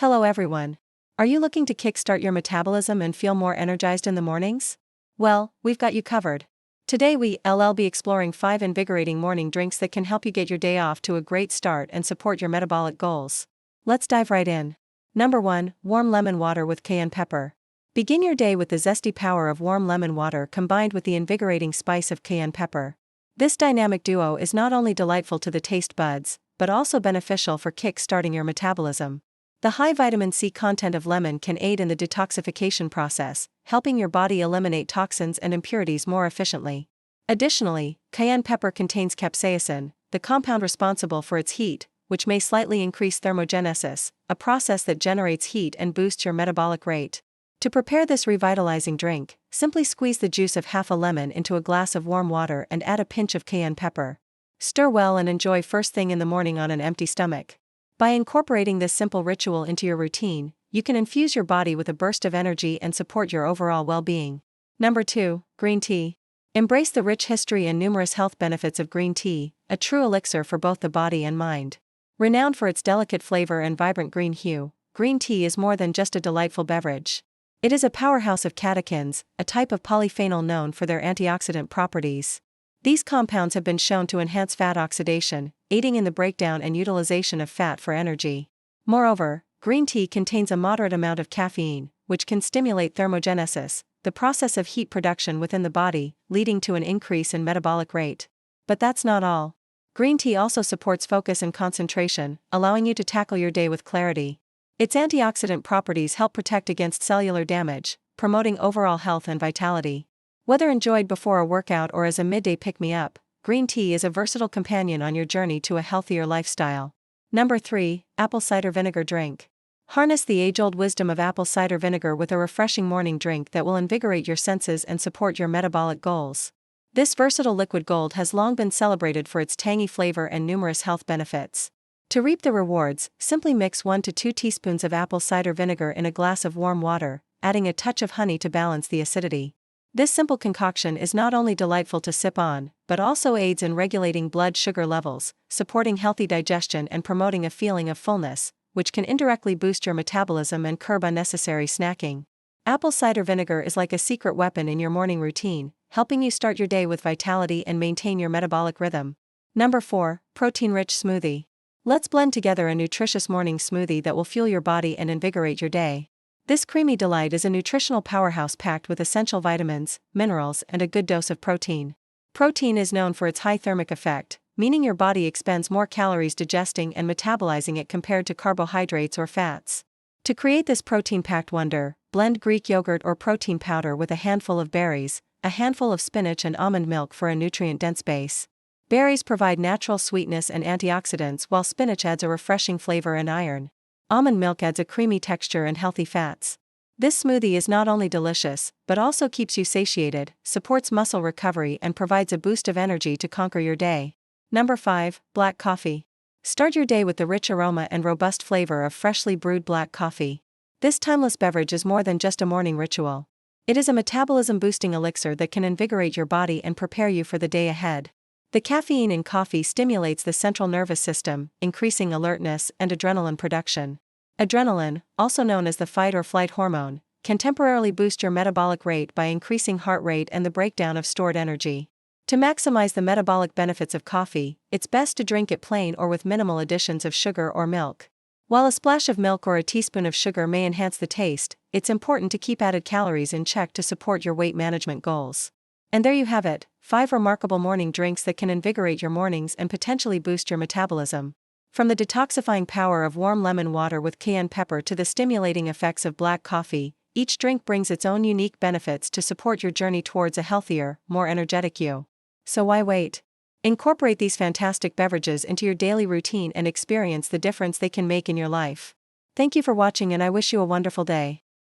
Hello everyone. Are you looking to kickstart your metabolism and feel more energized in the mornings? Well, we've got you covered. Today we'll be exploring 5 invigorating morning drinks that can help you get your day off to a great start and support your metabolic goals. Let's dive right in. Number 1, warm lemon water with cayenne pepper. Begin your day with the zesty power of warm lemon water combined with the invigorating spice of cayenne pepper. This dynamic duo is not only delightful to the taste buds, but also beneficial for kick-starting your metabolism. The high vitamin C content of lemon can aid in the detoxification process, helping your body eliminate toxins and impurities more efficiently. Additionally, cayenne pepper contains capsaicin, the compound responsible for its heat, which may slightly increase thermogenesis, a process that generates heat and boosts your metabolic rate. To prepare this revitalizing drink, simply squeeze the juice of half a lemon into a glass of warm water and add a pinch of cayenne pepper. Stir well and enjoy first thing in the morning on an empty stomach. By incorporating this simple ritual into your routine, you can infuse your body with a burst of energy and support your overall well-being. Number 2, green tea. Embrace the rich history and numerous health benefits of green tea, a true elixir for both the body and mind. Renowned for its delicate flavor and vibrant green hue, green tea is more than just a delightful beverage. It is a powerhouse of catechins, a type of polyphenol known for their antioxidant properties. These compounds have been shown to enhance fat oxidation, aiding in the breakdown and utilization of fat for energy. Moreover, green tea contains a moderate amount of caffeine, which can stimulate thermogenesis, the process of heat production within the body, leading to an increase in metabolic rate. But that's not all. Green tea also supports focus and concentration, allowing you to tackle your day with clarity. Its antioxidant properties help protect against cellular damage, promoting overall health and vitality. Whether enjoyed before a workout or as a midday pick-me-up, green tea is a versatile companion on your journey to a healthier lifestyle. Number 3, apple cider vinegar drink. Harness the age-old wisdom of apple cider vinegar with a refreshing morning drink that will invigorate your senses and support your metabolic goals. This versatile liquid gold has long been celebrated for its tangy flavor and numerous health benefits. To reap the rewards, simply mix 1 to 2 teaspoons of apple cider vinegar in a glass of warm water, adding a touch of honey to balance the acidity. This simple concoction is not only delightful to sip on, but also aids in regulating blood sugar levels, supporting healthy digestion and promoting a feeling of fullness, which can indirectly boost your metabolism and curb unnecessary snacking. Apple cider vinegar is like a secret weapon in your morning routine, helping you start your day with vitality and maintain your metabolic rhythm. Number 4, protein-rich smoothie. Let's blend together a nutritious morning smoothie that will fuel your body and invigorate your day. This creamy delight is a nutritional powerhouse packed with essential vitamins, minerals, and a good dose of protein. Protein is known for its high thermic effect, meaning your body expends more calories digesting and metabolizing it compared to carbohydrates or fats. To create this protein-packed wonder, blend Greek yogurt or protein powder with a handful of berries, a handful of spinach and almond milk for a nutrient-dense base. Berries provide natural sweetness and antioxidants while spinach adds a refreshing flavor and iron. Almond milk adds a creamy texture and healthy fats. This smoothie is not only delicious, but also keeps you satiated, supports muscle recovery and provides a boost of energy to conquer your day. Number 5, black coffee. Start your day with the rich aroma and robust flavor of freshly brewed black coffee. This timeless beverage is more than just a morning ritual. It is a metabolism-boosting elixir that can invigorate your body and prepare you for the day ahead. The caffeine in coffee stimulates the central nervous system, increasing alertness and adrenaline production. Adrenaline, also known as the fight or flight hormone, can temporarily boost your metabolic rate by increasing heart rate and the breakdown of stored energy. To maximize the metabolic benefits of coffee, it's best to drink it plain or with minimal additions of sugar or milk. While a splash of milk or a teaspoon of sugar may enhance the taste, it's important to keep added calories in check to support your weight management goals. And there you have it, 5 remarkable morning drinks that can invigorate your mornings and potentially boost your metabolism. From the detoxifying power of warm lemon water with cayenne pepper to the stimulating effects of black coffee, each drink brings its own unique benefits to support your journey towards a healthier, more energetic you. So why wait? Incorporate these fantastic beverages into your daily routine and experience the difference they can make in your life. Thank you for watching and I wish you a wonderful day.